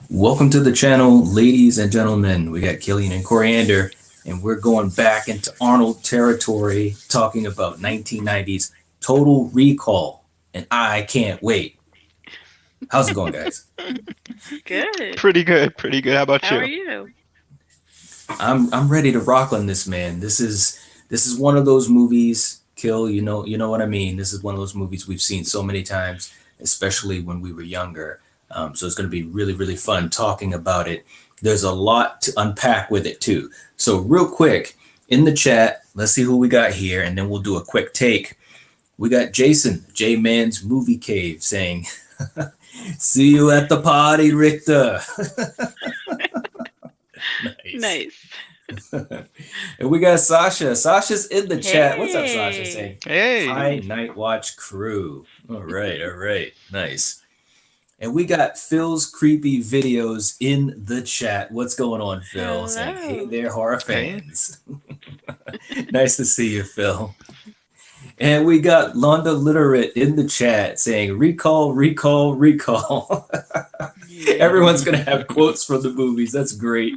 Welcome to the channel, ladies and gentlemen. We got Killian and Coriander, and we're going back into Arnold territory, talking about 1990s Total Recall. And I can't wait. How's it going, guys? Good. Pretty good, pretty good. How about How are you? you? I'm ready to rock on this, man. This is one of those movies, Kill. You know what I mean. This is one of those movies we've seen so many times, especially when we were younger. So it's going to be really, really fun talking about it. There's a lot to unpack with it too. So real quick in the chat, let's see who we got here, and then we'll do a quick take. We got Jason, J Man's Movie Cave, saying, "See you at the party, Richter." Nice. Nice. And we got Sasha. Sasha's in the chat. What's up, Sasha? Hey. Saying, "Hi, Hey. Night Watch crew." All right, all right, nice. And we got Phil's creepy videos in the chat. What's going on, Phil? Saying, "Hey Hello. there, horror Hey. fans." Nice to see you, Phil. And we got Londa Literate in the chat saying, "Recall, recall, recall." Yeah. Everyone's gonna have quotes from the movies. That's great.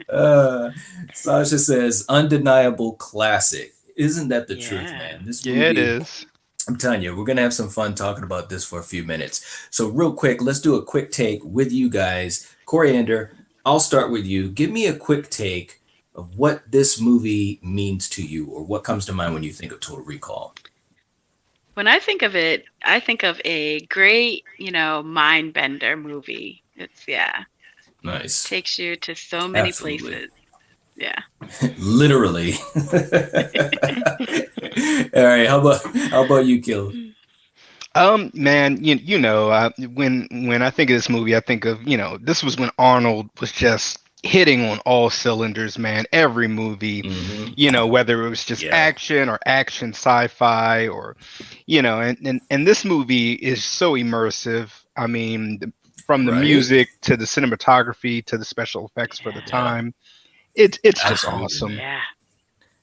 Uh, Sasha says, "Undeniable classic." Isn't that the truth, Yeah. man? This Yeah, it movie, is. I'm telling you, we're gonna have some fun talking about this for a few minutes. So, real quick, let's do a quick take with you guys. Coriander, I'll start with you. Give me a quick take of what this movie means to you, or what comes to mind when you think of Total Recall. When I think of it, I think of a great, mind bender movie. Yeah, Nice, takes you to so many absolutely, places. Yeah. literally. All right, how about you, Kill? Man, when I think of this movie, I think of, this was when Arnold was just hitting on all cylinders, man. Every movie, Hmm. whether it was just Yeah, action or action sci-fi or, and this movie is so immersive. I mean, from the right. music to the cinematography to the special effects for the Yeah, time, it's just absolutely, awesome. man. Yeah.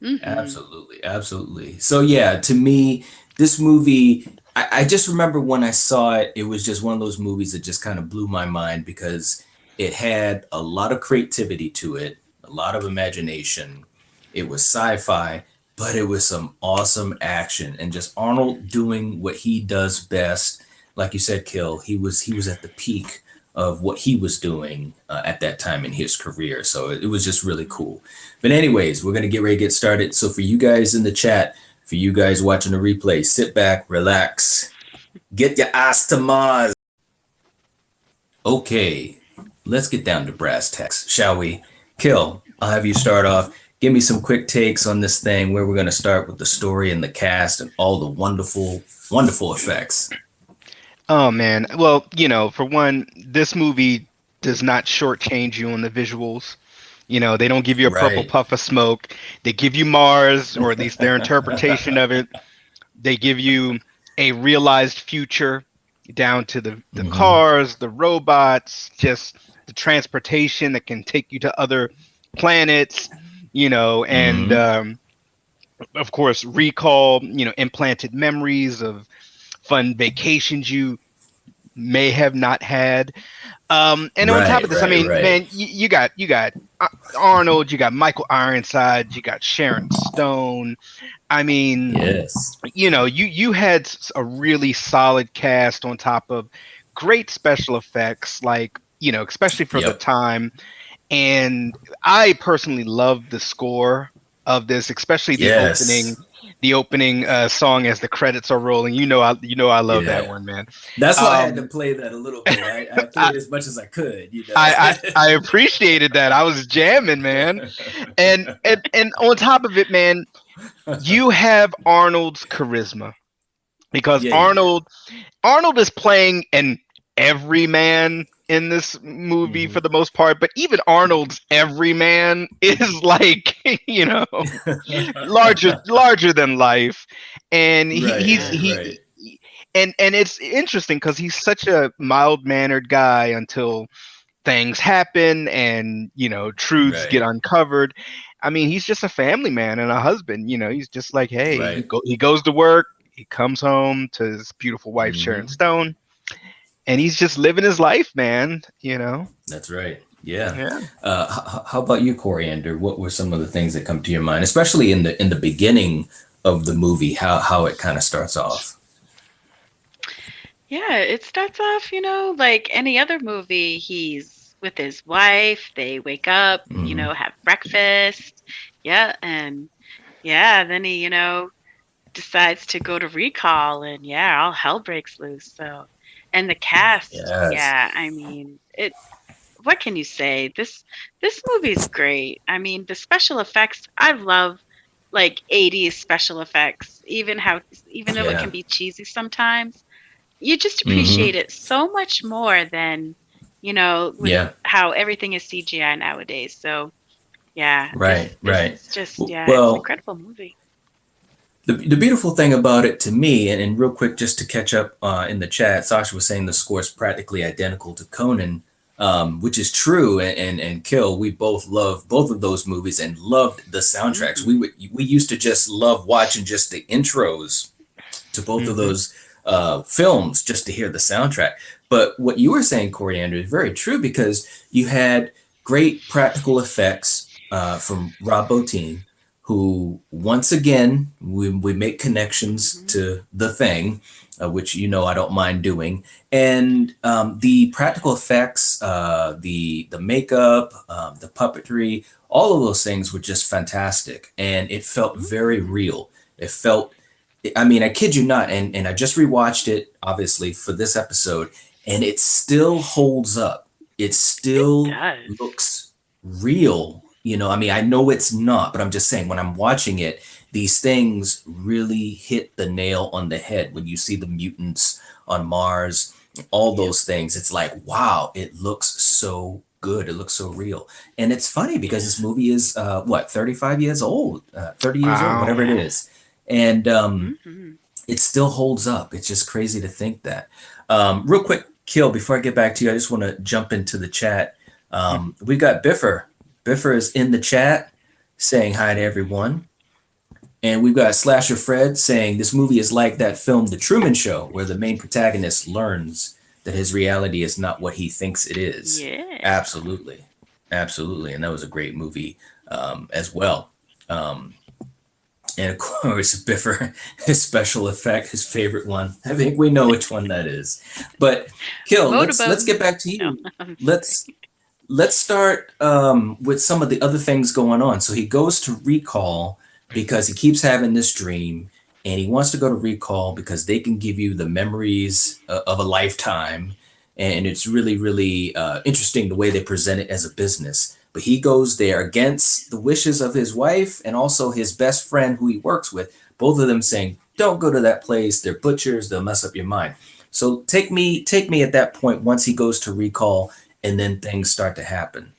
Mhm. Absolutely, absolutely. So yeah, to me, this movie, I just remember when I saw it, it was just one of those movies that just kind of blew my mind because it had a lot of creativity to it, a lot of imagination. It was sci-fi, but it was some awesome action and just Arnold doing what he does best. Like you said, Kill, he was at the peak of what he was doing at that time in his career. So it was just really cool. But anyways, we're gonna get ready to get started. So for you guys in the chat, for you guys watching the replay, sit back, relax, get your ass to Mars. Okay, let's get down to brass tacks, shall we? Kill, I'll have you start off. Give me some quick takes on this thing where we're gonna start with the story and the cast and all the wonderful, wonderful effects. Oh man. Well, for one, this movie does not shortchange you on the visuals. They don't give you a purple Right. puff of smoke. They give you Mars, or at least their interpretation of it. They give you a realized future down to the Hmm. cars, the robots, just the transportation that can take you to other planets, and Hmm. of course, recall, implanted memories of fun vacations you may have not had. And on top Right, of this, I right, mean, right. man, you got Arnold, you got Michael Ironside, you got Sharon Stone. I mean, Yes. you had a really solid cast on top of great special effects, like especially for the Yep. time. And I personally love the score of this, especially Yes. the opening song as the credits are rolling. You know I love that Yeah. one, man. That's why I had to Um, play that a little bit. I I, played as much as I could, you know. I appreciated that. I was jamming, man. And on top of it, man, you have Arnold's charisma because Yeah, you do. Arnold is playing an everyman in this movie for Hmm. the most part, but even Arnold's everyman is like, you know, larger than life, and Right, he's Yeah. right, right. and it's interesting because he's such a mild mannered guy until things happen and truths get Right, uncovered. I mean, he's just a family man and a husband. He's just like, hey, right. he goes to work, he comes home to his beautiful wife Sharon Hmm. Stone. and he's just living his life, man. That's right. Yeah. Yeah. How about you, Coriander? What were some of the things that come to your mind, especially in the beginning of the movie? How it kind of starts off. Yeah, it starts off, like any other movie. He's with his wife, they wake up, Hmm. have breakfast. Yeah, and yeah, then he, decides to go to recall, and yeah, all hell breaks loose. So, and the cast, Yes. yeah, I mean, what can you say? This movie's great. I mean, the special effects, I love like 80s special effects, even though it Yeah. can be cheesy sometimes, you just Hmm. appreciate it so much more than, with Yeah. how everything is CGI nowadays. So, yeah, this Right. this Right. is just, yeah, it's an Well, incredible movie. the beautiful thing about it to me, and real quick, just to catch up in the chat, Sasha was saying the score is practically identical to Conan, which is true. And Kill, we both love both of those movies and loved the soundtracks. Hmm. We used to just love watching just the intros to both of Hmm. those films just to hear the soundtrack. But what you were saying, Coriander, is very true because you had great practical effects from Rob Bottin, who once again we make connections Hmm. to The Thing, which I don't mind doing, and the practical effects, the makeup, the puppetry, all of those things were just fantastic, and it felt very Hmm. real. It felt, I mean, I kid you not, and I just rewatched it obviously for this episode, and it still holds up. It It still does. looks real. I mean, I know it's not, but I'm just saying when I'm watching it, these things really hit the nail on the head when you see the mutants on Mars, all Yep. those things. It's like, wow, it looks so good. It looks so real. And it's funny because Yeah. this movie is what, 35 years old, 30 years old, Wow. whatever it Yeah. is, and Hmm. it still holds up. It's just crazy to think that. Real quick, Kill, before I get back to you, I just want to jump into the chat. We've got Biffer. Biffer is in the chat saying hi to everyone. And we've got Slasher Fred saying this movie is like that film, The Truman Show, where the main protagonist learns that his reality is not what he thinks it is. Yeah. Absolutely. Absolutely. And that was a great movie as well. Um, and of course, Biffer, his special effect, his favorite one. I think we know which one that is. But Kill, let's Motorboat. get back to No, you. I'm Let's let's start with some of the other things going on. So he goes to recall because he keeps having this dream, and he wants to go to recall because they can give you the memories of a lifetime, and it's really, really interesting the way they present it as a business. But he goes there against the wishes of his wife and also his best friend who he works with, both of them saying, don't go to that place, they're butchers, they'll mess up your mind. So take me at that point once he goes to recall and then things start to happen.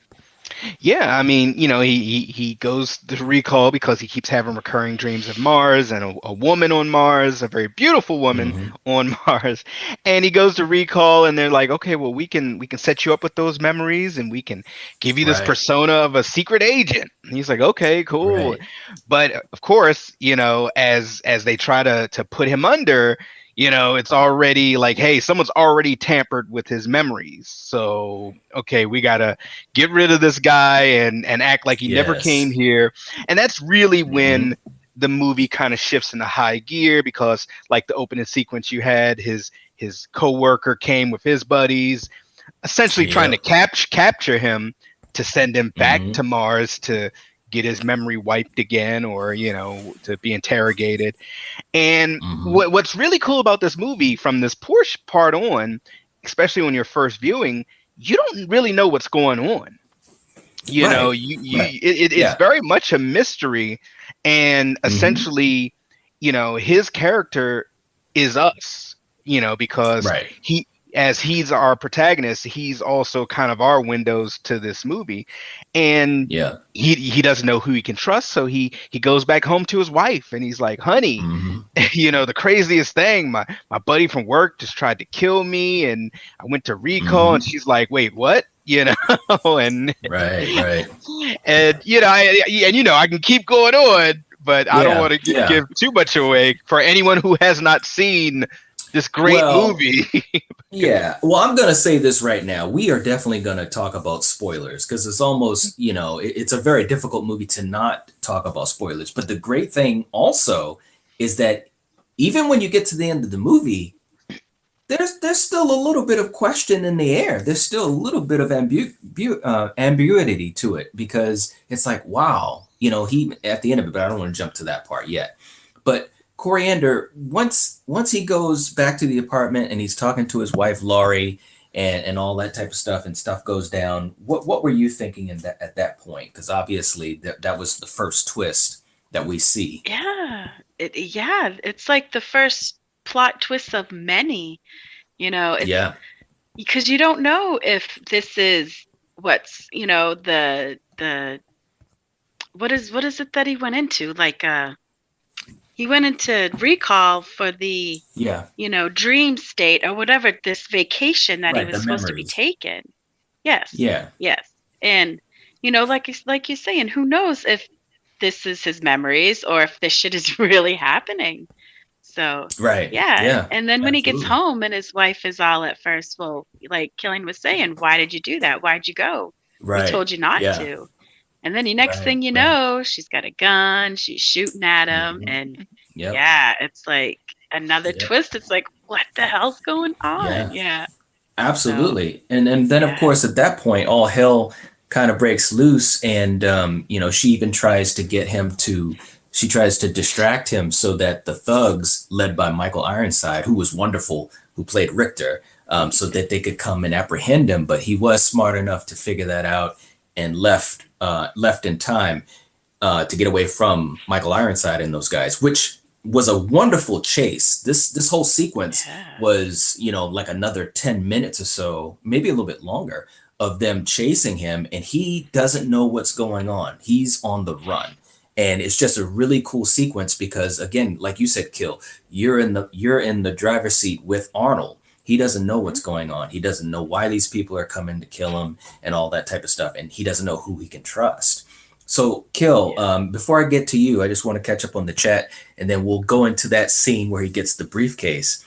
Yeah, I mean, he goes to recall because he keeps having recurring dreams of Mars and a woman on Mars, a very beautiful woman Hmm. on Mars. And he goes to recall and they're like, "Okay, well we can set you up with those memories and we can give you this Right, persona of a secret agent." And he's like, "Okay, cool." right, But of course, as they try to put him under, it's already like, hey, someone's already tampered with his memories. So, okay, we got to get rid of this guy and act like he never came yes, here. And that's really hmm, when the movie kind of shifts into high gear because like the opening sequence you had his co-worker came with his buddies essentially trying to yep, capture him to send him back hmm, to Mars to get his memory wiped again or to be interrogated. And hmm, what's really cool about this movie from this Porsche part on, especially on your first viewing, you don't really know what's going on. right, right, It's yeah, very much a mystery, and hmm, essentially, his character is us. Because right, as he's our protagonist, he's also kind of our windows to this movie, and yeah, he doesn't know who he can trust, so he goes back home to his wife, and he's like, "Honey, hmm, the craziest thing, my buddy from work just tried to kill me, and I went to recall," and hmm, she's like, "Wait, what?" And right, right, I can keep going on, but I don't yeah, want to yeah. give too much away for anyone who has not seen this great Well, movie. Yeah. Well, I'm going to say this right now. We are definitely going to talk about spoilers because it's almost, it's a very difficult movie to not talk about spoilers. But the great thing also is that even when you get to the end of the movie, there's still a little bit of question in the air. There's still a little bit of ambiguity to it because it's like, wow, he at the end of it. But I don't want to jump to that part yet. But Coriander, once he goes back to the apartment and he's talking to his wife Laurie and all that type of stuff, and stuff goes down. What were you thinking at that point? Because obviously that was the first twist that we see. It's like the first plot twist of many. It's Yeah. because you don't know if this is what's the what is it that he went into, like he went into recall for the Yeah. dream state or whatever, this vacation that he Right. was The supposed to be memories. taking. Yes. Yeah. Yes. And like you're saying, who knows if this is his memories or if this shit is really happening. So Right. yeah. Yeah. And then when he gets Absolutely. home and his wife is all at first, well, like Killing was saying, why did you do that? Why'd you go? We Right. told you not Yeah. to. And then the next Right. thing you Right. know, she's got a gun, she's shooting at him, Mhm. and Yep. yeah, it's like another Yep. twist. It's like, what the hell's going on? Yeah. Yeah. So Absolutely. And then of yeah. course at that point all hell kind of breaks loose, and she even tries to she tries to distract him so that the thugs led by Michael Ironside, who was wonderful, who played Richter, so that they could come and apprehend him. But he was smart enough to figure that out and left in time to get away from Michael Ironside and those guys, which was a wonderful chase. This whole sequence Yeah. was, like another 10 minutes or so, maybe a little bit longer, of them chasing him, and he doesn't know what's going on. He's on the run. And it's just a really cool sequence because, again, like you said, Kill, you're in the driver's seat with Arnold. He doesn't know what's going on. He doesn't know why these people are coming to kill him and all that type of stuff. And he doesn't know who he can trust. So, Kill, Yeah. before I get to you, I just want to catch up on the chat, and then we'll go into that scene where he gets the briefcase.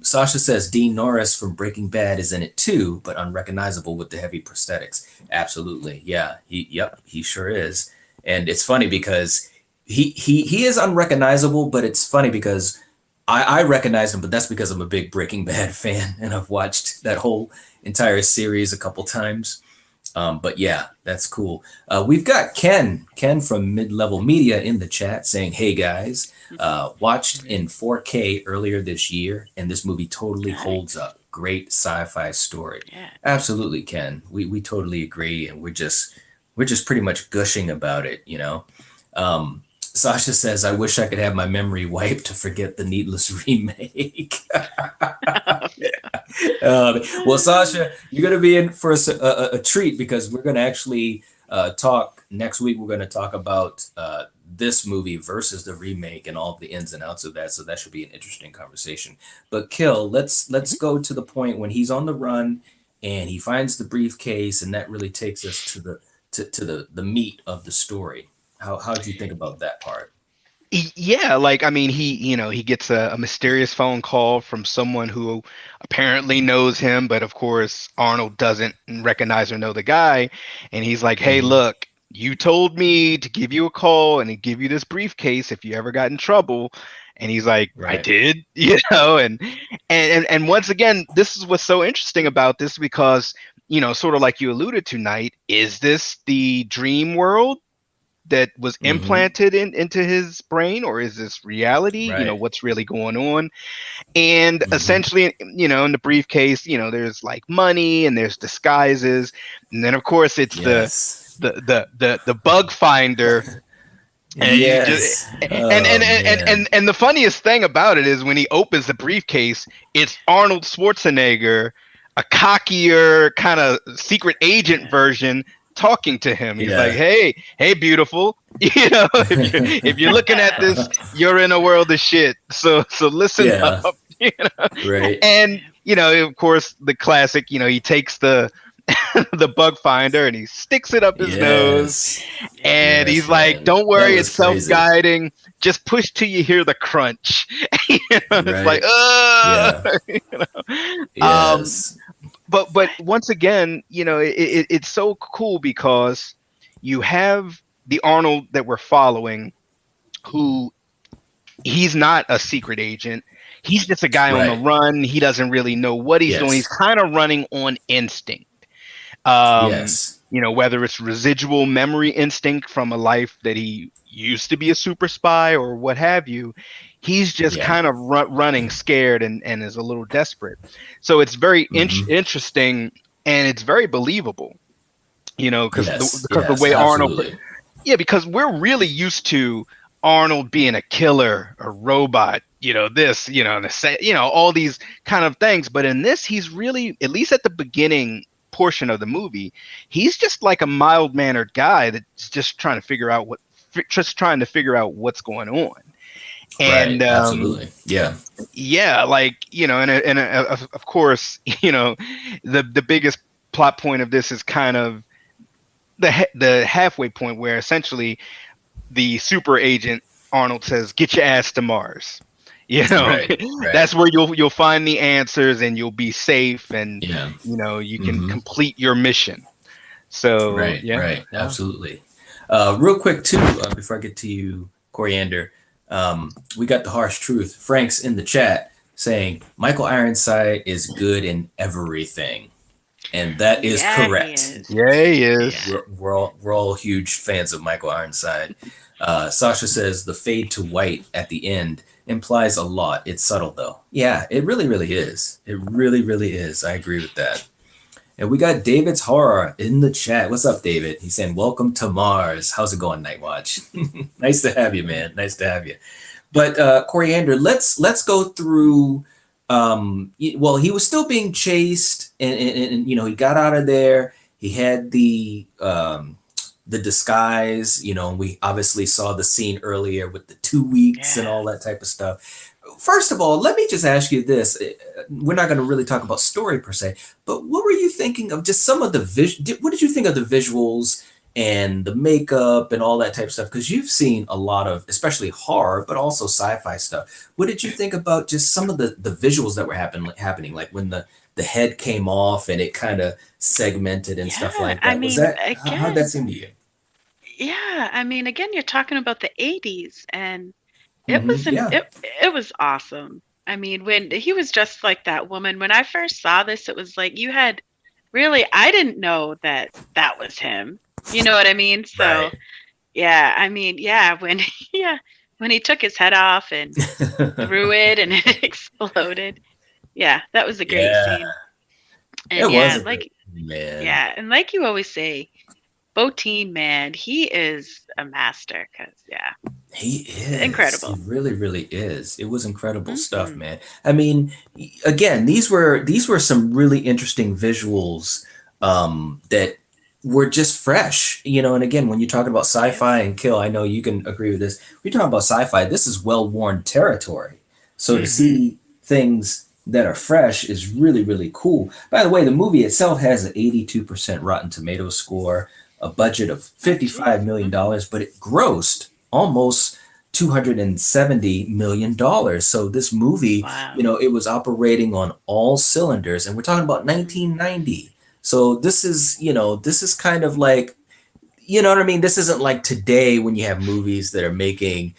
Sasha says Dean Norris from Breaking Bad is in it too, but unrecognizable with the heavy prosthetics. Absolutely, yeah. He sure is. And it's funny because he is unrecognizable, but it's funny because I recognize him, but that's because I'm a big Breaking Bad fan and I've watched that whole entire series a couple times. But yeah, that's cool. We've got Ken from Mid Level Media in the chat saying, "Hey guys, watched in 4K earlier this year, and this movie totally holds up. Great sci-fi story." Yeah. Absolutely, Ken. We totally agree, and we're just pretty much gushing about it. Sasha says, "I wish I could have my memory wiped to forget the Needless remake." Well, Sasha, you're going to be in for a treat because we're going to actually talk next week. We're going to talk about this movie versus the remake and all of the ins and outs of that. So that should be an interesting conversation. But Kill, let's go to the point when he's on the run and he finds the briefcase, and that really takes us to the meat of the story. How did you think about that part? Yeah, like I mean, he gets a mysterious phone call from someone who apparently knows him, but of course Arnold doesn't recognize or know the guy, and he's like, "Hey, Mhm. look, you told me to give you a call and to give you this briefcase if you ever got in trouble." And he's like, "I Right. did," and once again, this is what's so interesting about this because sort of like you alluded to, Knight, is this the dream world that was Hmm. implanted into his brain, or is this reality? Right. What's really going on? And Hmm. essentially, in the briefcase, there's like money and there's disguises, and then of course it's the Yes. the the the bug finder. And you just Yes. Oh man. and the funniest thing about it is when he opens the briefcase, it's Arnold Schwarzenegger, a cockier kind of secret agent Yeah. version, talking to him. He's like, Yeah. "Hey, beautiful. If you're looking at this, you're in a world of shit. So listen Yeah. up." You know? Right. And of course, the classic. He takes the the bug finder and he sticks it up his nose, Yes. Yeah. and he's Yes, like, man. "Don't That worry, was it's crazy. self-guiding. Just push till you hear the crunch." It's like, Right. Yeah. Um, Yes. but once again, it's so cool because you have the Arnold that we're following, who he's not a secret agent. He's just a guy on the Right. run. He doesn't really know what he's doing. He's Yes. kind of running on instinct. Um, Yes. whether it's residual memory instinct from a life that he used to be a super spy or what have you, he's just Yeah. kind of running scared and is a little desperate. So it's very Hmm. interesting, and it's very believable, because Yes. the Yes. way Arnold, Absolutely. yeah, because we're really used to Arnold being a killer, a robot, this, all these kind of things. But in this, he's really, at least at the beginning portion of the movie, he's just like a mild mannered guy that's just trying to figure out what's going on. Right. And Absolutely. Yeah. yeah, like, of course, the biggest plot point of this is kind of the halfway point where essentially the super agent Arnold says, "Get your ass to Mars." Right. Right. That's where you'll find the answers, and you'll be safe, and Yeah. you can Hmm. complete your mission. So Right. yeah, Right. yeah, Absolutely. Real quick too, before I get to you, Coriander, we got the harsh truth. Frank's in the chat saying Michael Ironside is good in everything, and that is Yeah, he correct. is. yeah, he is. Yeah. We're all huge fans of Michael Ironside. Sasha says the fade to white at the end implies a lot. It's subtle though. Yeah, it really, really is. It really, really is. I agree with that. And we got David's Horror in the chat. What's up, David? He's saying, "Welcome to Mars. How's it going, Night Watch?" Nice to have you, man. Nice to have you. But Coriander, let's go through. Well, he was still being chased, and he got out of there. He had the disguise. We obviously saw the scene earlier with the 2 weeks and Yeah. all that type of stuff. First of all, let me just ask you this. We're not going to really talk about story per se, but what were you thinking of just some of the what did you think of the visuals and the makeup and all that type of stuff? Because you've seen a lot of, especially horror, but also sci-fi stuff. What did you think about just some of the visuals that were happening, like when the head came off and it kind of segmented and stuff Yeah. like that? Was that how'd that Again, seem to you? yeah. Again, you're talking about the 80s, and it was Yeah. it was awesome. When he was just like that woman, when I first saw this, it was like you had really, I didn't know that that was him. You know what I mean? So, Right. yeah, yeah, yeah, when he took his head off and threw it and it exploded. Yeah, that was a great Yeah. scene. It And was yeah, a great man. yeah, and like you always say, Boteen, man, he is a master. Cause yeah, He is. He incredible. really, really is. It was incredible stuff, Hmm. man. I mean, again, these were some really interesting visuals that were just fresh, And again, when you're talking about sci-fi Yes. and kill, I know you can agree with this. We're talking about sci-fi. This is well-worn territory. So to Hmm. see things that are fresh is really, really cool. By the way, the movie itself has an 82% Rotten Tomatoes score, a budget of Oh, geez. $55 million, but it grossed almost $270 million. So this movie, Wow. it was operating on all cylinders, and we're talking about Mhm. 1990. So this is kind of like, you know what I mean? This isn't like today when you have movies that are making,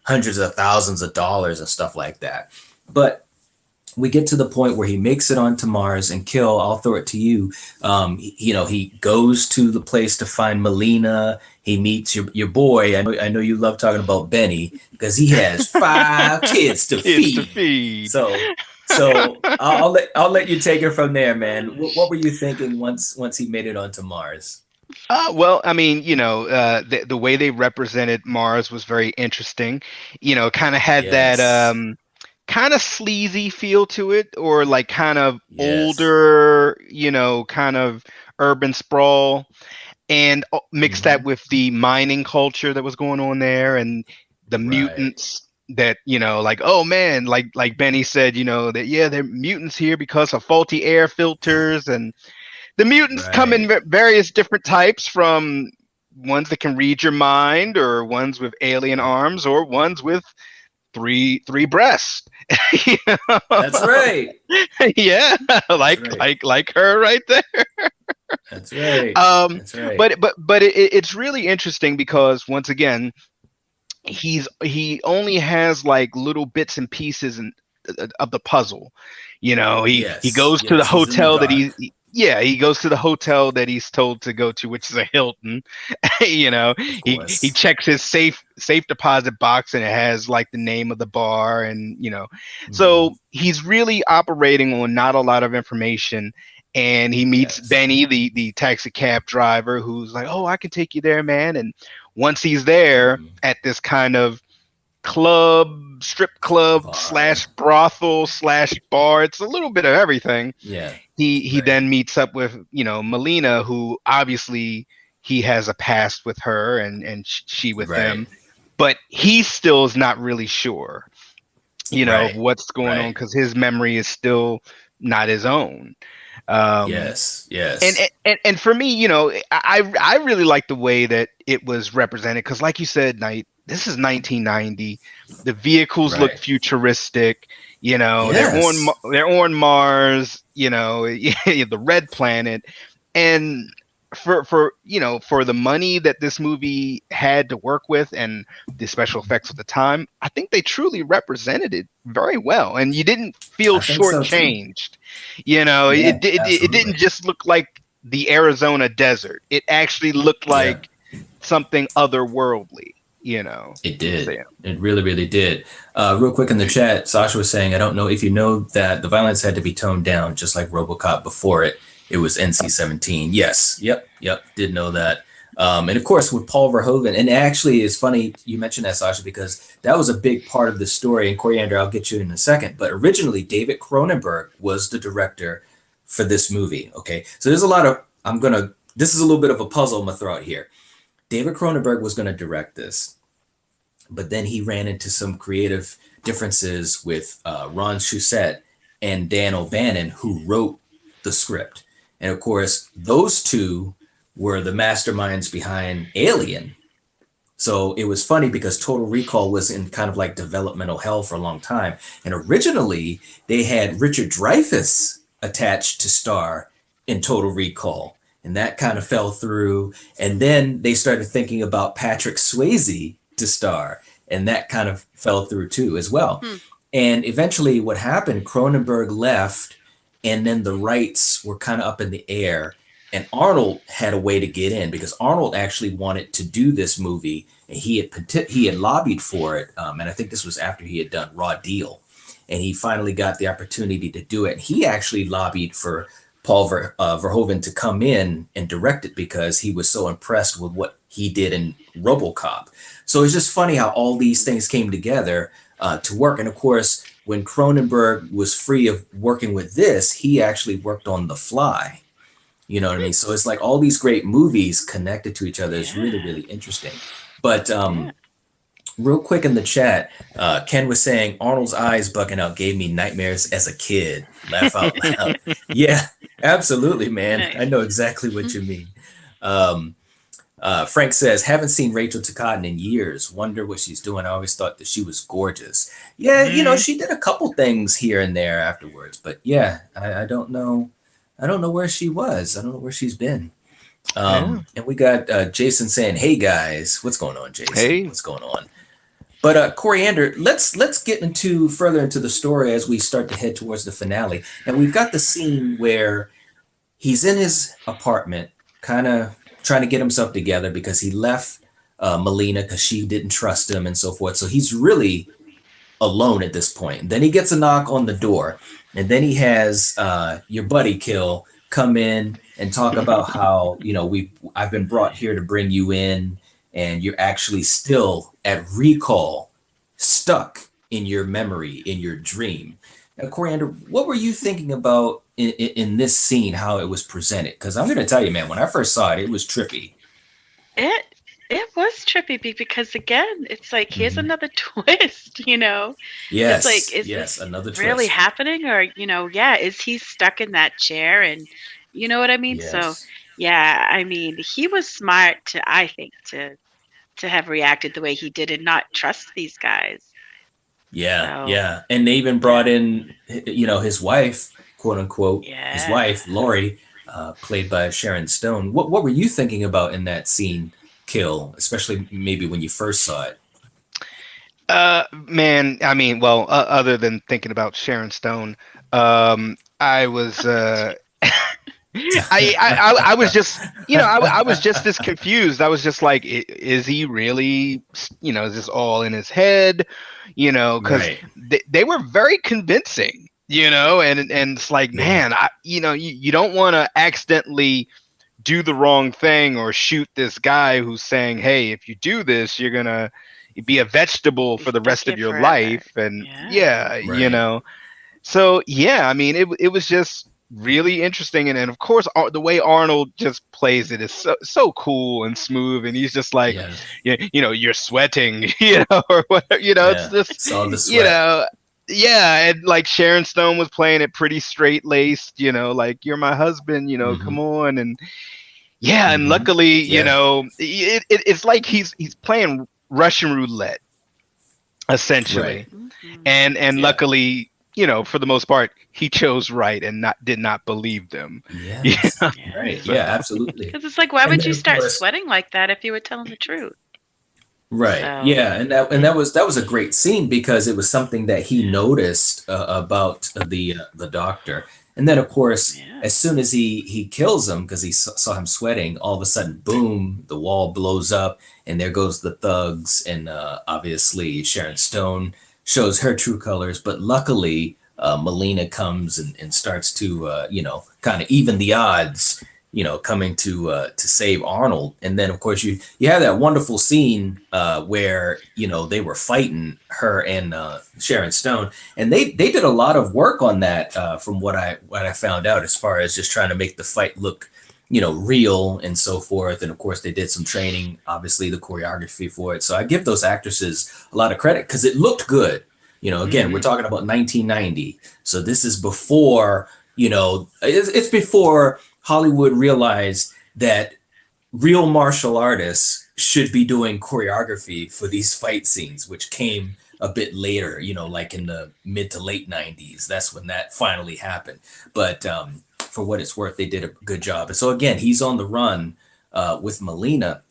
hundreds of thousands of dollars and stuff like that. But we get to the point where he makes it onto Mars and Kill. I'll throw it to you. He goes to the place to find Melina. He meets your boy. I know you love talking about Benny because he has 5 kids to Kids to feed. feed. So I'll let you take it from there, man. What were you thinking once he made it onto Mars? Well, the way they represented Mars was very interesting. Kind of had that Yes, kind of sleazy feel to it, or like kind of yes, older, kind of urban sprawl, and mix that hmm with the mining culture that was going on there, and the right, mutants that, like, oh man, like Benny said, that yeah, they're mutants here because of faulty air filters, and the mutants come in right, various different types, from ones that can read your mind, or ones with alien yep, arms, or ones with three breasts. You know? That's right. Yeah, That's right. like her right there. That's right. Um, That's right. but it's really interesting because once again, he only has like little bits and pieces of the puzzle. You know, he Yes. goes to the Yes. He's in the hotel that dark. yeah, he goes to the hotel that he's told to go to, which is a Hilton. You know, Of he course. checks his safe deposit box and it has like the name of the bar, and you know, Hmm. so he's really operating on not a lot of information. And he meets Yes. Benny, the taxi cab driver, who's like, "Oh, I can take you there, man." And once he's there Hmm. at this kind of strip club slash Bar. brothel slash bar, it's a little bit of everything. Yeah. He Right. then meets up with, you know, Melina, who obviously he has a past with her, and she with Right. him, but he still is not really sure, you know, of Right. what's going on Right. because his memory is still not his own. um Yes. and Yes. and for me, you know, I really like the way that it was represented because, like you said, Knight, this is 1990. The vehicles look Right. futuristic. You know, Yes. they're on Mars. You know, the red planet, and for you know, for the money that this movie had to work with and the special effects at the time, I think they truly represented it very well, and you didn't feel I think so too. shortchanged. You know, Yeah. it didn't Absolutely. just look like the Arizona desert. It actually looked Yeah. like something otherworldly. You know, It so did. yeah. It really, really did. Real quick in the chat, Sasha was saying, I don't know if you know that the violence had to be toned down, just like RoboCop before it. It was NC-17. Yes. Yep. Yep. Did know that. And of course, with Paul Verhoeven, and actually, it's funny you mentioned that, Sasha, because that was a big part of the story. And Coriander, I'll get you in a second. But originally, David Cronenberg was the director for this movie. Okay. So there's a lot of, this is a little bit of a puzzle I'm going to throw out here. David Cronenberg was going to direct this, but then he ran into some creative differences with Ron Shusett and Dan O'Bannon, who wrote the script. And of course, those two were the masterminds behind Alien. So it was funny because Total Recall was in kind of like developmental hell for a long time. And originally, they had Richard Dreyfuss attached to star in Total Recall. And that kind of fell through. And then they started thinking about Patrick Swayze to star. And that kind of fell through too, as well. Hmm. And eventually, what happened, Cronenberg left, and then the rights were kind of up in the air. And Arnold had a way to get in because Arnold actually wanted to do this movie, and he had lobbied for it. And I think this was after he had done Raw Deal, and he finally got the opportunity to do it. And he actually lobbied for Verhoeven to come in and direct it because he was so impressed with what he did in RoboCop. So it's just funny how all these things came together to work. And of course, when Cronenberg was free of working with this, he actually worked on The Fly. You know what I mean? So it's like all these great movies connected to each other is really, Yeah. really interesting. But Yeah. real quick in the chat, Ken was saying Arnold's eyes bugging out gave me nightmares as a kid. Laugh out loud. Yeah, absolutely, man. I Nice. know exactly what you mean. Um, Frank says, haven't seen Rachel Ticotin in years. Wonder what she's doing. I always thought that she was gorgeous. Yeah, you know, Mm, she did a couple things here and there afterwards, but yeah, I don't know. I don't know where she was. I don't know where she's been. yeah. And we got Jason saying, "Hey guys, what's going on, Jason? Hey. What's going on?" But Coriander, let's get into further into the story as we start to head towards the finale. And we've got the scene where he's in his apartment, kind of trying to get himself together because he left Melina because she didn't trust him and so forth. So he's really alone at this point. And then he gets a knock on the door, and then he has your buddy Kill come in and talk about how I've been brought here to bring you in, and you're actually still at recall, stuck in your memory, in your dream. Now, Coriander, what were you thinking about in this scene, how it was presented? Because I'm going to tell you, man, when I first saw it, it was trippy. It it was trippy because again, it's like here's Hmm. another twist, you know. It's like, Yes, is yes, this another really twist. happening? Or, yeah, is he stuck in that chair? And you know what I mean? So Yes. yeah, I mean, he was smart I think, to have reacted the way he did and not trust these guys. Yeah, So yeah. And they even brought yeah, in, his wife, quote unquote, his yeah. wife, Lori, played by Sharon Stone. What were you thinking about in that scene, Kill, especially maybe when you first saw it? Man, I mean, well, other than thinking about Sharon Stone, I was, I was just, I was just as confused. I was just like, is he really, is this all in his head? Because Right. they were very convincing, and it's like, Yeah. man, you don't want to accidentally do the wrong thing or shoot this guy who's saying, hey, if you do this, you're gonna be a vegetable Be for the stuck rest of here your forever. life. And Yeah. yeah, Right. so yeah, I mean, it was just really interesting, and of course, the way Arnold just plays it is so cool and smooth, and he's just like, Yeah. you're sweating, or whatever, it's Yeah. just, Saw the you sweat. know. Yeah, and like Sharon Stone was playing it pretty straight laced, like you're my husband, come Hmm. on, and yeah, and Hmm. luckily, Yeah. it's like he's playing Russian roulette Right. essentially, Hmm. and Yeah. luckily, for the most part, he chose right and not did not believe them. Yes. Yeah. Right. So Yeah, absolutely. Because it's like, why And would then you of start course, sweating like that if you were telling the truth? right. So Yeah, and that was a great scene because it was something that he yeah, noticed about the doctor. And then of course, yeah, as soon as he kills him because he saw him sweating, all of a sudden, boom, the wall blows up, and there goes the thugs, and obviously Sharon Stone shows her true colors. But luckily, Melina comes and starts to kind of even the odds, coming to save Arnold. And then of course you have that wonderful scene where they were fighting, her and Sharon Stone, and they did a lot of work on that from what I found out, as far as just trying to make the fight look real and so forth. And of course they did some training, obviously the choreography for it. So I give those actresses a lot of credit because it looked good. Again, we're hmm talking about 1990, so this is before, it's before Hollywood realized that real martial artists should be doing choreography for these fight scenes, which came a bit later, like in the mid to late 90s. That's when that finally happened. But for what it's worth, they did a good job. And so, again, he's on the run with Melina.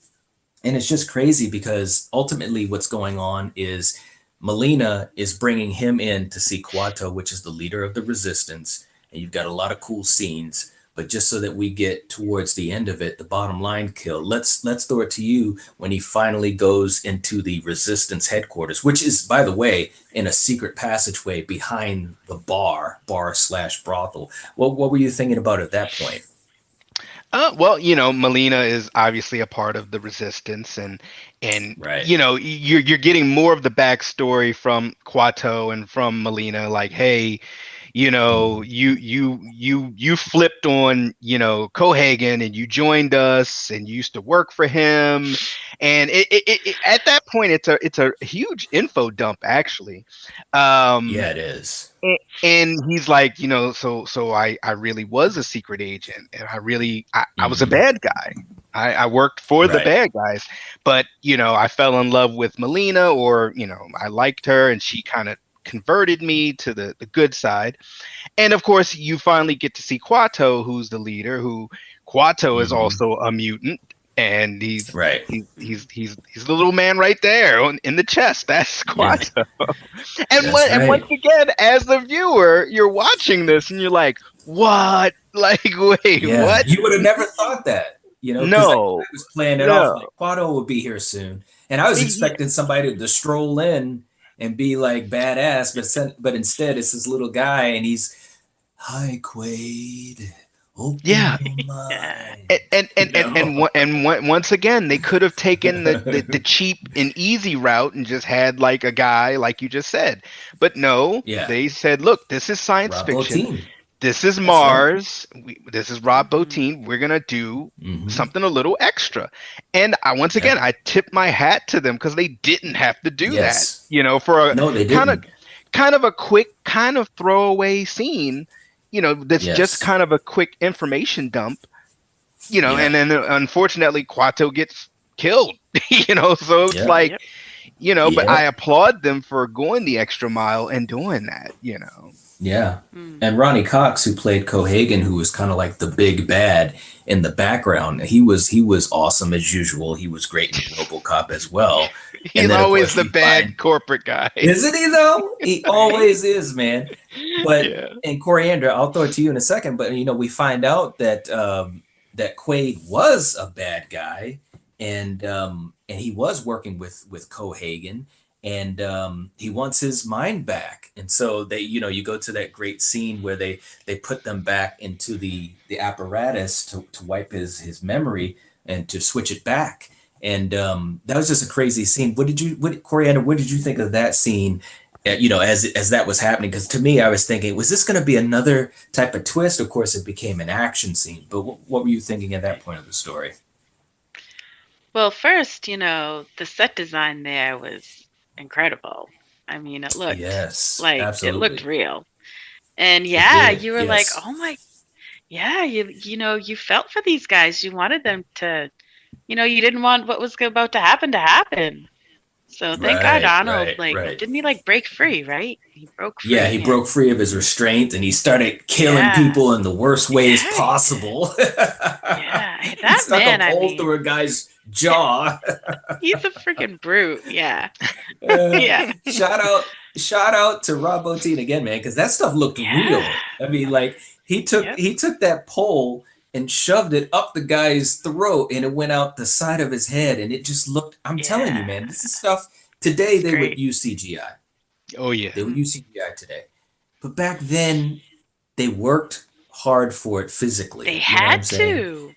And it's just crazy because ultimately what's going on is Melina is bringing him in to see Kuato, which is the leader of the resistance. And you've got a lot of cool scenes. But just so that we get towards the end of it, the bottom line, Kill, let's throw it to you when he finally goes into the resistance headquarters, which is, by the way, in a secret passageway behind the bar slash brothel. What were you thinking about at that point? well, Melina is obviously a part of the resistance, and Right. you're getting more of the backstory from Quato and from Melina, like, hey, you flipped on, Cohagen, and you joined us and you used to work for him. And at that point, it's a huge info dump, actually. Yeah, um it is. and he's like, so I really was a secret agent, and I was a Hmm. bad guy. I worked for the Right. bad guys, but I fell in love with Melina, or I liked her, and she kind of converted me to the good side. And of course, you finally get to see Quato, who's the leader. Who Quato is Hmm. also a mutant, and he's Right. he's he's he's he's the little man right there in the chest. That's Yeah, Quato. And that's once right. again, as the viewer, you're watching this and you're like, what? Like, wait, Yeah, what? you would have never thought that, because I No, was playing it off no. like Quado will be here soon, and I was Y- expecting somebody to stroll in and be like badass, but instead it's this little guy, and he's, "Hi, Quaid, open Yeah. your yeah, mind," Once again, they could have taken the cheap and easy route and just had like a guy like you just said. But no, Yeah, they said, look, this is science Rob fiction. Bottin. This is That's right. Mars. This is Rob hmm Bottin. We're gonna do Hmm. something a little extra. And once Yeah. again, I tip my hat to them because they didn't have to do that. Yes. For a No, they kind of didn't. kind of a quick kind of throwaway scene. That's just Yes. kind of a quick information dump. Yeah. And then unfortunately, Quato gets killed. So it's Yeah. like, yep, but Yeah. I applaud them for going the extra mile and doing that. Yeah. Mm. And Ronnie Cox, who played Cohagen, who was kind of like the big bad in the background, he was awesome as usual. He was great in RoboCop as well. And He's then of always course the we find, bad corporate guy. isn't he though? He Right? always is, man. But Yeah. and Coriander, I'll throw it to you in a second. But we find out that that Quaid was a bad guy, and he was working with Cohagen, and he wants his mind back. And so you go to that great scene where they put them back into the apparatus to wipe his memory and to switch it back. And that was just a crazy scene. Coriander, what did you think of that scene? As that was happening, because to me, I was thinking, was this going to be another type of twist? Of course, it became an action scene. But what were you thinking at that point of the story? Well, first, the set design there was incredible. I mean, it looked Yes, like it looked absolutely. real. And It yeah, did. you were like, Yes. "Oh my, yeah, you felt for these guys. You wanted them to, you didn't want what was about to happen to happen." So thank God Right, Arnold, right, right. didn't he break free, right? He broke Yeah, he free and broke free of his restraint and he started killing yeah. people in the worst ways Yeah, he did. possible. Yeah. He That stuck a man, I pole mean, through a guy's jaw. he's a freaking brute. Yeah. Uh, Yeah. shout out, shout out to Rob Bottin again, man, because that stuff looked Yeah. real. I mean, like he took Yep. he took that pole and shoved it up the guy's throat, and it went out the side of his head, and it just looked. I'm telling you, Yeah. man, this is stuff. Today It's they would great. use CGI. Oh yeah. They would Mhm. use CGI today, but back then they worked hard for it physically. They You know what I'm had saying? to.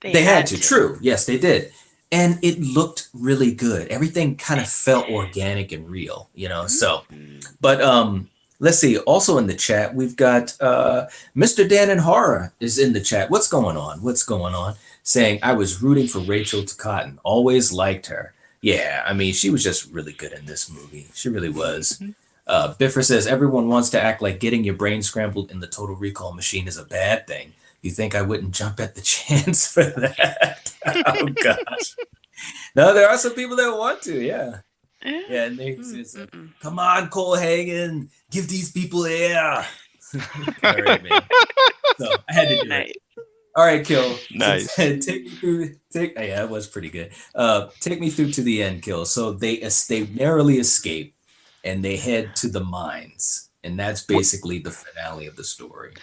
They They had had to, to. true. Yes, they did. And it looked really good. Everything kind of It felt organic and real. did. So, Mhm. but let's see. Also in the chat, we've got Mr. Dan in Horror is in the chat. What's going on? What's going on? Saying I was rooting for Rachel to Cotton. Always liked her. Yeah, I mean, she was just really good in this movie. She really was. Biffer says everyone wants to act like getting your brain scrambled in the Total Recall machine is a bad thing. You think I wouldn't jump at the chance for that? Oh gosh. No, there are some people that want to. Yeah, Yeah. yeah. And they Mm, say, mm-mm. "Come on, Cole Hagen, give these people air." All right, man. So I had to do it. Nice. All right, Kill. Nice. Take me through. Yeah, that was pretty good. Take me through to the end, Kill. So they narrowly escape, and they head to the mines, and that's basically the finale of the story.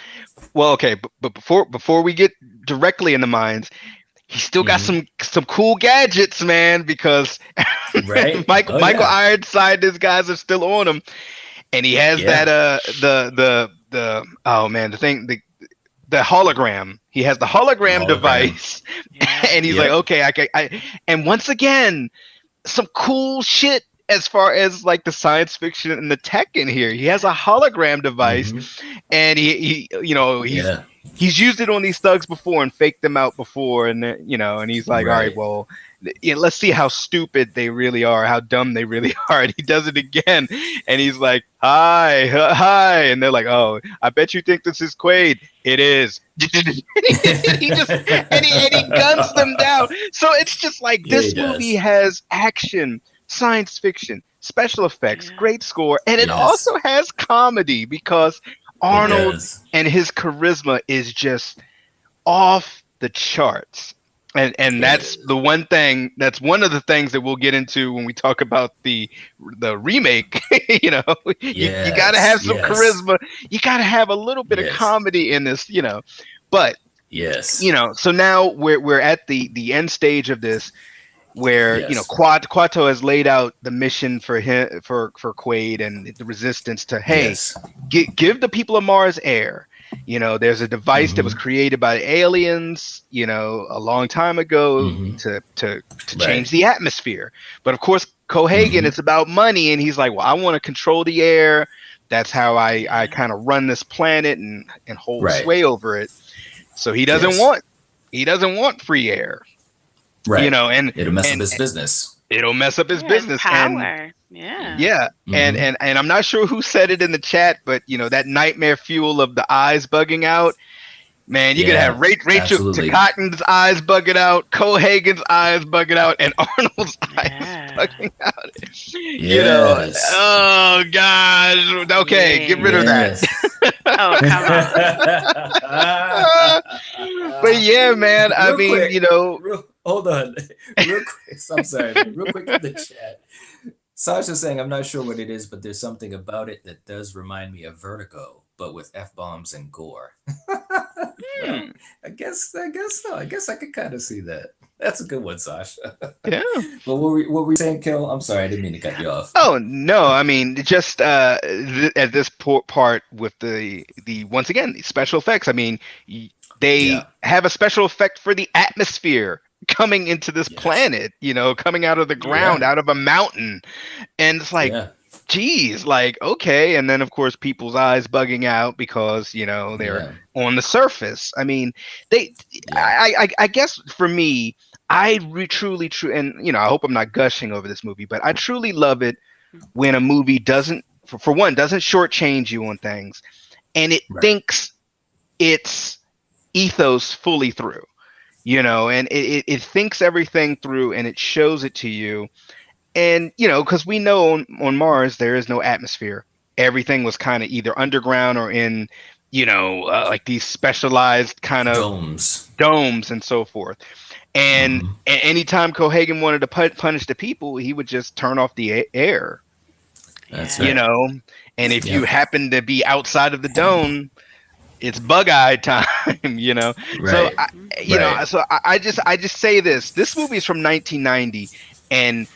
Well, okay, but before we get directly in the mines, he still got Mhm. some cool gadgets, man, because Right? Oh Michael yeah, Ironside, his guys are still on him, and he has yeah. that the oh man, the hologram. He has the hologram Hologram. device, Yeah. and he's like, Yep. okay, and once again, some cool shit as far as like the science fiction and the tech in here. He has a hologram device, Mhm. and Yeah. he's used it on these thugs before and faked them out before, and and he's like, all right, Right. well, let's see how stupid they really are, how dumb they really are. And he does it again, and he's like, hi, and they're like, oh, I bet you think this is Quaid. It is. he just and he guns them down. So it's just like Yeah, he this movie does. has action, science fiction, special effects, Yeah. great score, and it Yes. also has comedy because It Arnold does. and his charisma is just off the charts. And It that's is. the one thing, that's one of the things that we'll get into when we talk about the remake. you got to Yes. have some Yes. charisma, you got to have a little bit of Yes. comedy in this. But Yes. so now we're at the end stage of this, where Yes. Quato has laid out the mission for him, for Quaid and the resistance to, hey, Yes. give the people of Mars air. There's a device that was Mhm. created by aliens, a long time ago Mhm. to Right. change the atmosphere. But of course, Cohagen, Mhm. it's about money, and he's like, well, I want to control the air. That's how I kind of run this planet and hold Right. sway over it. So he doesn't Yes. want free air, Right. and It'll mess up and his business. it'll mess up his Yeah, business. And power. Yeah. yeah, and Mhm. I'm not sure who said it in the chat, but that nightmare fuel of the eyes bugging out, Man, you could Yeah, have Rachel absolutely. Cotton's eyes bugging out, Cohagen's eyes bugging out, and Arnold's eyes Yeah. bugging out. Yes. Oh gosh. Okay, get rid of Yeah. that. Yes. Oh, come on. But yeah, man. I Real mean, quick, hold on, real quick. I'm sorry, man. Real quick in the chat. Sasha's saying, I'm not sure what it is, but there's something about it that does remind me of Vertigo, but with F-bombs and gore. Well, hmm, I guess so. I guess I could kind of see that. That's a good one, Sasha. yeah. But what were you saying, Kel? I'm sorry, I didn't mean to cut you off. Oh no, I mean just at this part with the once again the special effects. I mean, they Yeah. have a special effect for the atmosphere coming into this Yes. planet. Coming out of the ground, Yeah. Yeah. out of a mountain, and it's like, Yeah. geez, like okay. And then of course people's eyes bugging out because they're Yeah. on the surface. I mean, they. Yeah. I guess for me. Truly, and I hope I'm not gushing over this movie, but I truly love it when a movie doesn't, for one, doesn't shortchange you on things, and it Right. thinks its ethos fully through, and it thinks everything through, and it shows it to you, and because we know on Mars there is no atmosphere. Everything was kind of either underground or in, like these specialized kind of Domes. domes and so forth. And Hmm. anytime Cohagen wanted to punish the people, he would just turn off the air, That's Yeah. you right. know. And if you Yep. happen to be outside of the dome, it's bug-eye time, So Right. Mhm. Right. I just say this. This movie is from 1990 and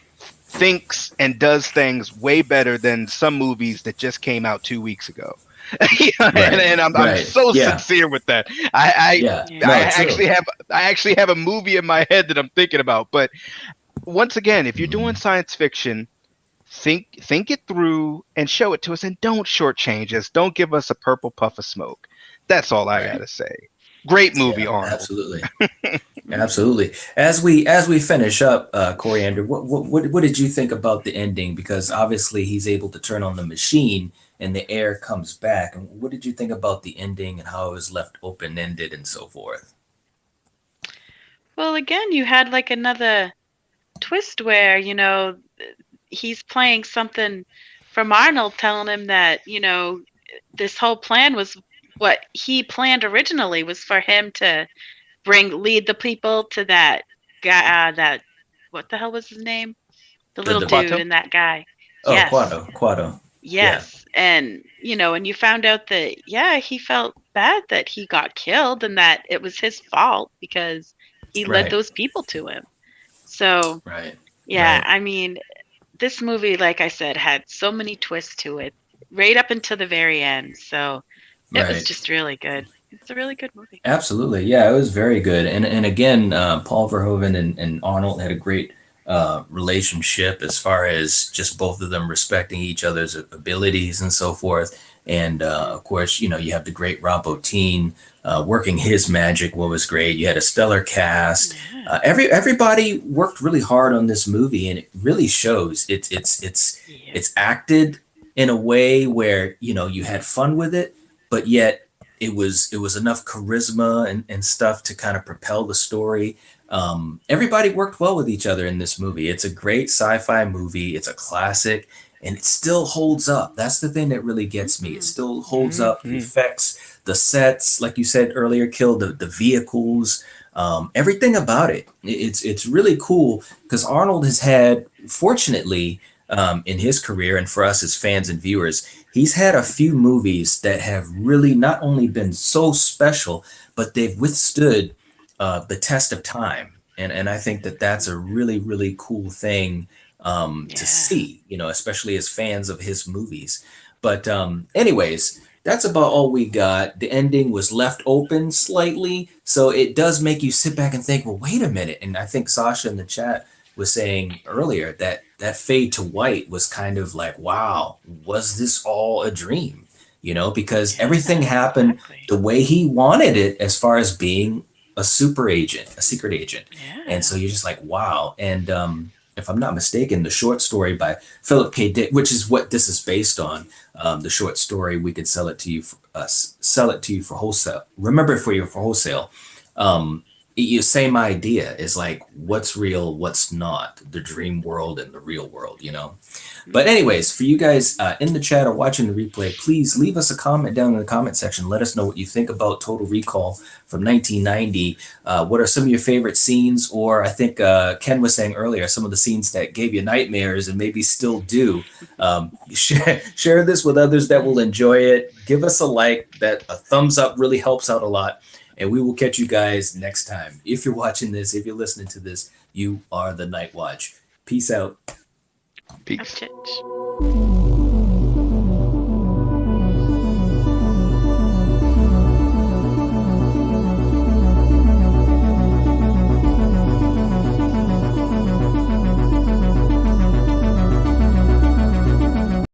thinks and does things way better than some movies that just came out 2 weeks ago. and, Right. and I'm Right. so Yeah. sincere with that. I Yeah. I, I No, Yeah. actually true. have I actually have a movie in my head that I'm thinking about. But once again, if you're doing Mhm. science fiction, think it through and show it to us, and don't shortchange us. Don't give us a purple puff of smoke. That's all I Right. gotta say. Great movie, Yeah. Arnold. Absolutely. Mhm. Absolutely. As we finish up, Coriander, what did you think about the ending? Because obviously he's able to turn on the machine and the air comes back. And what did you think about the ending and how it was left open ended and so forth? Well, again, you had like another twist where, he's playing something from Arnold telling him that, this whole plan was what he planned originally was for him to lead the people to that guy, that, what the hell was his name? The little The dude Quato. and that guy. Oh, Yes. Quado. Yeah. Yes. And, and you found out that, yeah, he felt bad that he got killed and that it was his fault because he led Right. those people to him. So, Right. yeah, Right. I mean, this movie, like I said, had so many twists to it right up until the very end. So it was Right. just really good. It's a really good movie. Absolutely. Yeah, it was very good. And again, Paul Verhoeven and Arnold had a great relationship as far as just both of them respecting each other's abilities and so forth. And Mhm. of course, you have the great Rob Bottin working his magic. What was great? You had a stellar cast. Yeah. Everybody worked really hard on this movie, and it really shows. Yeah. It's acted in a way where you had fun with it, but yet it was enough charisma and stuff to kind of propel the story. Everybody worked well with each other in this movie. It's a great sci-fi movie. It's a classic, and it still holds up. That's the thing that really gets me. It Mhm. still holds up. The Hmm. effects, the sets, like you said earlier, Kill the vehicles, everything about it. It's really cool because Arnold has had, fortunately, in his career, and for us as fans and viewers, he's had a few movies that have really not only been so special, but they've withstood the test of time. And I think that that's a really, really cool thing to Yeah. see, especially as fans of his movies. But, anyways, that's about all we got. The ending was left open slightly. So it does make you sit back and think, well, wait a minute. And I think Sasha in the chat was saying earlier that that fade to white was kind of like, wow, was this all a dream? Because everything Yeah, happened exactly. the way he wanted it as far as being a super agent, a secret agent. And Yeah. so you're just like, wow. And if I'm not mistaken, the short story by Philip K. Dick, which is what this is based on. The short story, we could sell it to you, sell it to you for wholesale. Remember, for you for wholesale. You same idea is like what's real, what's not, the dream world and the real world, you know. But anyways, for you guys in the chat or watching the replay, please leave us a comment down in the comment section. Let us know what you think about Total Recall from 1990. What are some of your favorite scenes? Or I think Ken was saying earlier, some of the scenes that gave you nightmares and maybe still do. Share this with others that will enjoy it. Give us a like. That a thumbs up really helps out a lot. And we will catch you guys next time. If you're watching this, if you're listening to this, you are the Night Watch. Peace out. Peace. Ouch.